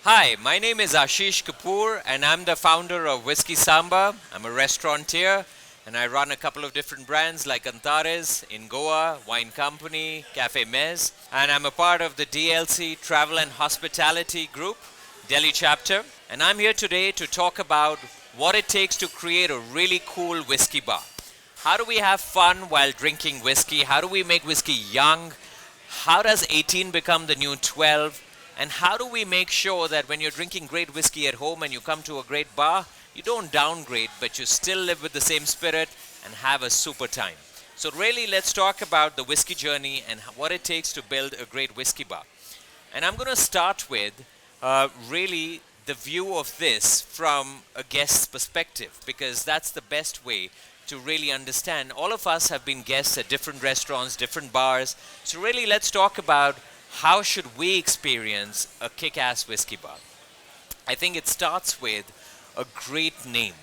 Hi, my name is Ashish Kapur and I'm the founder of Whiskey Samba. I'm a restaurateur and I run a couple of different brands like Antares in Goa, Wine Company, Cafe Mez, and I'm a part of the DLC Travel and Hospitality Group, Delhi chapter. And I'm here today to talk about what it takes to create a really cool whiskey bar. How do we have fun while drinking whiskey? How do we make whiskey young? How does 18 become the new 12? And how do we make sure that when you're drinking great whiskey at home and you come to a great bar, you don't downgrade, but you still live with the same spirit and have a super time? So really, let's talk about the whiskey journey and what it takes to build a great whiskey bar. And I'm going to start with really the view of this from a guest's perspective, because that's the best way to really understand. All of us have been guests at different restaurants, different bars. So really, let's talk about how should we experience a kick-ass whiskey bar. I think it starts with a great name.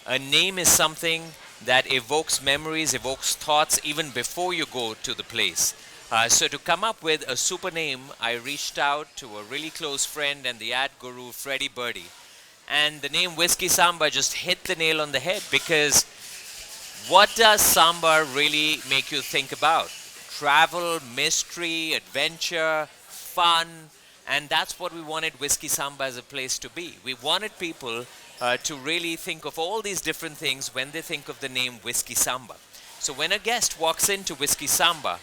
A name is something that evokes memories, evokes thoughts even before you go to the place. So to come up with a super name, I reached out to a really close friend and the ad guru, Freddie Birdie. And the name Whiskey Samba just hit the nail on the head, because what does Samba really make you think about? Travel, mystery, adventure, fun, and that's what we wanted Whiskey Samba as a place to be. We wanted people to really think of all these different things when they think of the name Whiskey Samba. So when a guest walks into Whiskey Samba,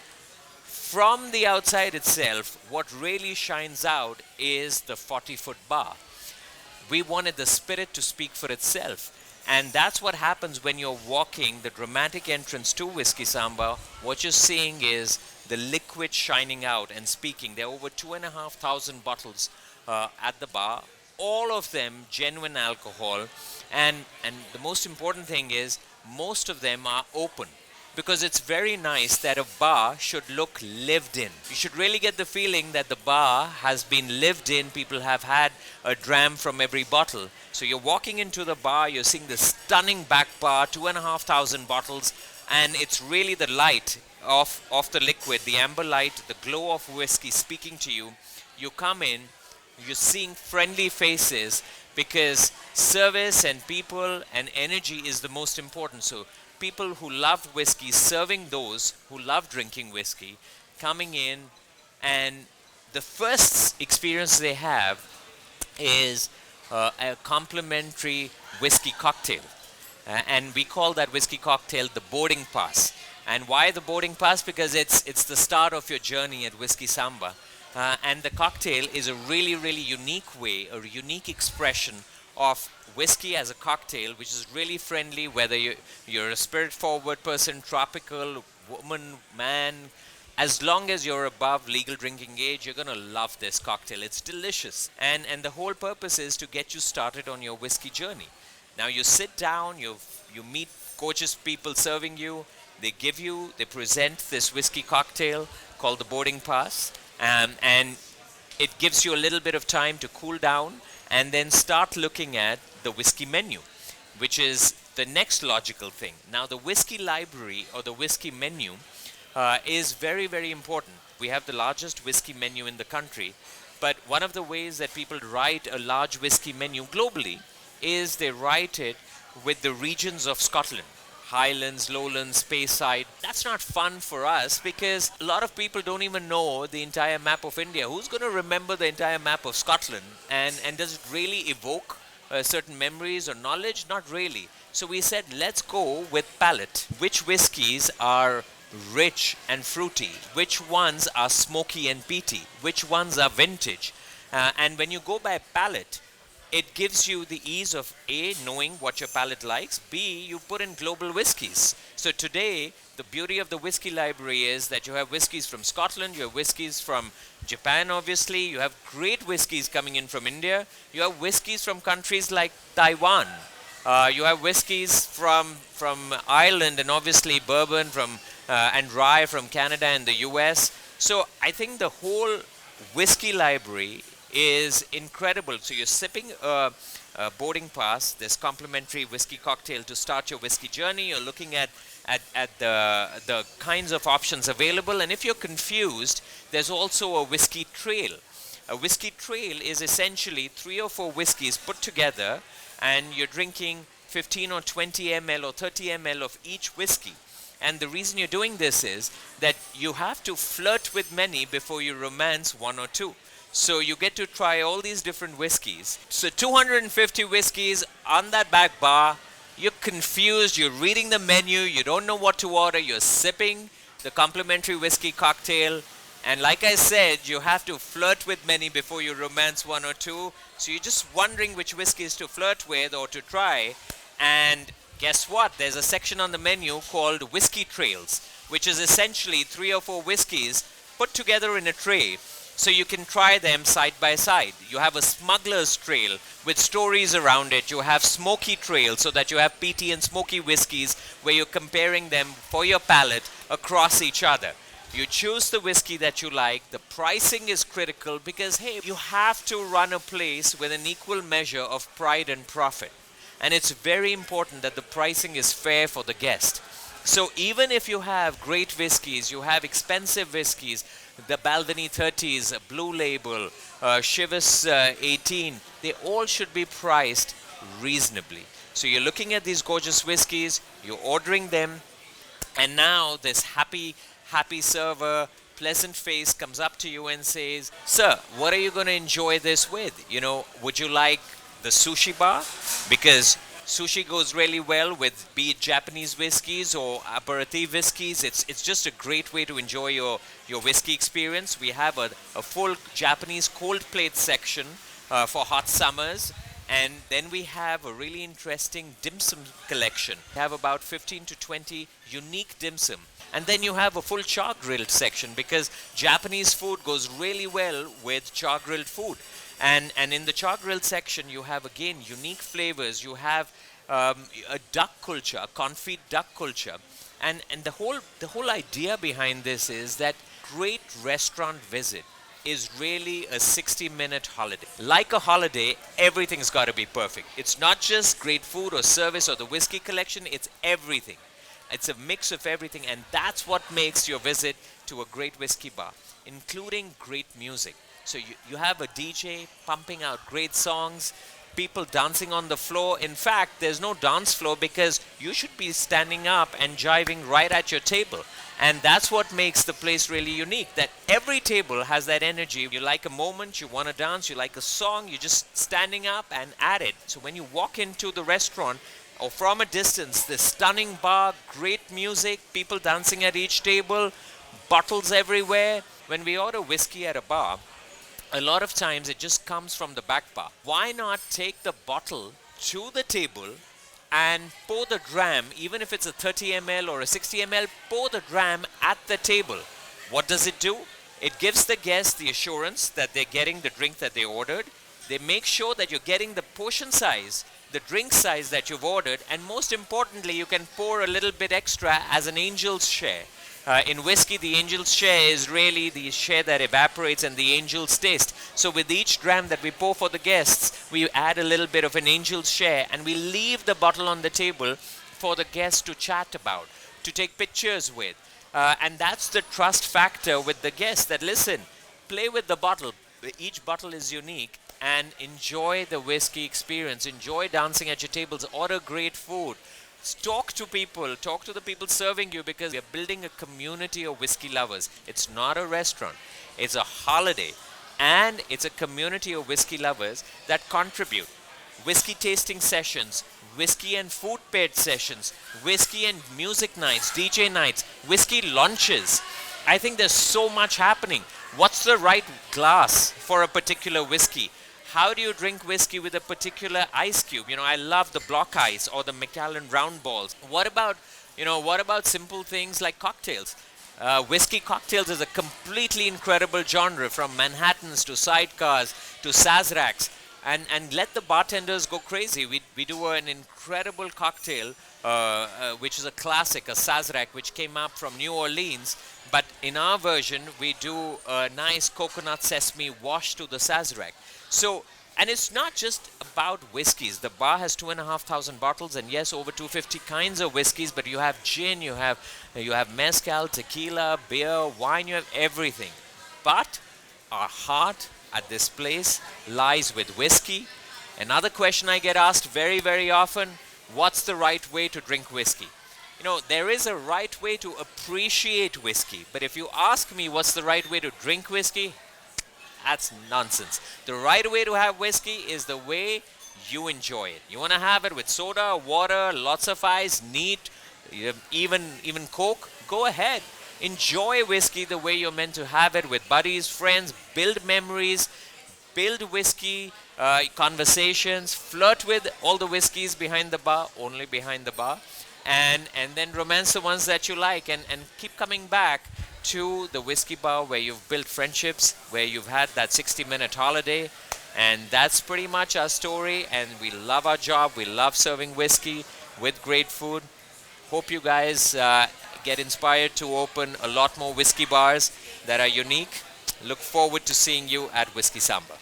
from the outside itself, what really shines out is the 40-foot bar. We wanted the spirit to speak for itself. And that's what happens when you're walking the dramatic entrance to Whiskey Samba. What you're seeing is the liquid shining out and speaking. There are over 2,500 bottles at the bar, all of them genuine alcohol. And the most important thing is most of them are open, because it's very nice that a bar should look lived in. You should really get the feeling that the bar has been lived in. People have had a dram from every bottle. So you're walking into the bar, you're seeing this stunning back bar, 2,500 bottles, and it's really the light of the liquid, the amber light, the glow of whiskey speaking to you. You come in, you're seeing friendly faces, because service and people and energy is the most important. So people who love whiskey serving those who love drinking whiskey, coming in, and the first experience they have is a complimentary whiskey cocktail. And we call that whiskey cocktail the boarding pass. And why the boarding pass? Because it's the start of your journey at Whiskey Samba. And the cocktail is a really, really unique way, a unique expression of whiskey as a cocktail, which is really friendly, whether you're a spirit-forward person, tropical, woman, man. As long as you're above legal drinking age, you're going to love this cocktail. It's delicious. And the whole purpose is to get you started on your whiskey journey. Now you sit down, you meet gorgeous people serving you. They present this whiskey cocktail called the boarding pass. And it gives you a little bit of time to cool down and then start looking at the whiskey menu, which is the next logical thing. Now the whiskey library or the whiskey menu is very, very important. We have the largest whiskey menu in the country, but one of the ways that people write a large whiskey menu globally is they write it with the regions of Scotland. Highlands, Lowlands, Speyside. That's not fun for us, because a lot of people don't even know the entire map of India. Who's going to remember the entire map of Scotland? And does it really evoke certain memories or knowledge? Not really. So we said, let's go with palate. Which whiskies are rich and fruity? Which ones are smoky and peaty? Which ones are vintage? And when you go by palate, it gives you the ease of A, knowing what your palate likes, B, you put in global whiskies. So today, the beauty of the whiskey library is that you have whiskies from Scotland, you have whiskies from Japan, obviously, you have great whiskies coming in from India, you have whiskies from countries like Taiwan, you have whiskies from Ireland, and obviously bourbon from and rye from Canada and the US. So I think the whole whiskey library is incredible. So you're sipping a boarding pass, this complimentary whiskey cocktail to start your whiskey journey. You're looking at the kinds of options available, and if you're confused, there's also a whiskey trail A whiskey trail is essentially 3 or 4 whiskeys put together, and you're drinking 15 or 20 ml or 30 ml of each whiskey. And the reason you're doing this is that you have to flirt with many before you romance one or two. So you get to try all these different whiskeys. So 250 whiskeys on that back bar. You're confused, you're reading the menu, you don't know what to order, you're sipping the complimentary whiskey cocktail. And like I said, you have to flirt with many before you romance one or two. So you're just wondering which whiskeys to flirt with or to try. And guess what? There's a section on the menu called Whiskey Trails, which is essentially 3 or 4 whiskeys put together in a tray, so you can try them side by side. You have a smuggler's trail with stories around it. You have smoky trail, so that you have peaty and smoky whiskeys where you're comparing them for your palate across each other. You choose the whiskey that you like. The pricing is critical because, hey, you have to run a place with an equal measure of pride and profit. And it's very important that the pricing is fair for the guest. So even if you have great whiskeys, you have expensive whiskeys, the Balvenie 30s, Blue Label, Chivas 18, they all should be priced reasonably. So you're looking at these gorgeous whiskeys, you're ordering them, and now this happy server, pleasant face comes up to you and says, "Sir, what are you going to enjoy this with? Would you like the sushi bar? Because sushi goes really well with, be it Japanese whiskeys or aperitif whiskeys. It's just a great way to enjoy your whiskey experience. We have a full Japanese cold plate section for hot summers. And then we have a really interesting dim sum collection. We have about 15 to 20 unique dim sum. And then you have a full char grilled section, because Japanese food goes really well with char grilled food. And in the char grilled section, you have again unique flavors. You have a duck culture, a confit duck culture. And the whole idea behind this is that great restaurant visit is really a 60-minute holiday. Like a holiday, everything's got to be perfect. It's not just great food or service or the whiskey collection, it's everything. It's a mix of everything, and that's what makes your visit to a great whiskey bar, including great music. So you have a DJ pumping out great songs, people dancing on the floor. In fact, there's no dance floor because you should be standing up and jiving right at your table. And that's what makes the place really unique, that every table has that energy. You like a moment, you want to dance, you like a song, you're just standing up and at it. So when you walk into the restaurant or from a distance, this stunning bar, great music, people dancing at each table, bottles everywhere. When we order whiskey at a bar, a lot of times it just comes from the back bar. Why not take the bottle to the table and pour the dram, even if it's a 30 ml or a 60 ml, pour the dram at the table. What does it do? It gives the guest the assurance that they're getting the drink that they ordered. They make sure that you're getting the portion size, the drink size that you've ordered, and most importantly, you can pour a little bit extra as an angel's share. In whiskey, the angel's share is really the share that evaporates and the angel's taste. So with each dram that we pour for the guests, we add a little bit of an angel's share, and we leave the bottle on the table for the guests to chat about, to take pictures with. And that's the trust factor with the guests, that listen, play with the bottle. Each bottle is unique, and enjoy the whiskey experience. Enjoy dancing at your tables. Order great food. Talk to people, talk to the people serving you, because we are building a community of whiskey lovers. It's not a restaurant, it's a holiday, and it's a community of whiskey lovers that contribute. Whiskey tasting sessions, whiskey and food paired sessions, whiskey and music nights, DJ nights, whiskey launches. I think there's so much happening. What's the right glass for a particular whiskey? How do you drink whiskey with a particular ice cube? I love the block ice or the Macallan round balls. What about simple things like cocktails? Whiskey cocktails is a completely incredible genre, from Manhattans to sidecars to Sazeracs. And let the bartenders go crazy. We do an incredible cocktail, which is a classic, a Sazerac, which came up from New Orleans. But in our version, we do a nice coconut sesame wash to the Sazerac. So, and it's not just about whiskeys. The bar has 2,500 bottles, and yes, over 250 kinds of whiskeys. But you have gin, you have mezcal, tequila, beer, wine. You have everything. But our heart, at this place lies with whiskey. Another question I get asked very, very often, what's the right way to drink whiskey? You know, there is a right way to appreciate whiskey, but if you ask me what's the right way to drink whiskey, that's nonsense. The right way to have whiskey is the way you enjoy it. You want to have it with soda, water, lots of ice, neat, even Coke? Go ahead. Enjoy whiskey the way you're meant to have it with buddies, friends, build memories, build whiskey conversations, flirt with all the whiskeys behind the bar, only behind the bar, and then romance the ones that you like, and keep coming back to the whiskey bar where you've built friendships, where you've had that 60-minute holiday. And that's pretty much our story, and we love our job. We love serving whiskey with great food. Hope you guys get inspired to open a lot more whiskey bars that are unique. Look forward to seeing you at Whiskey Samba.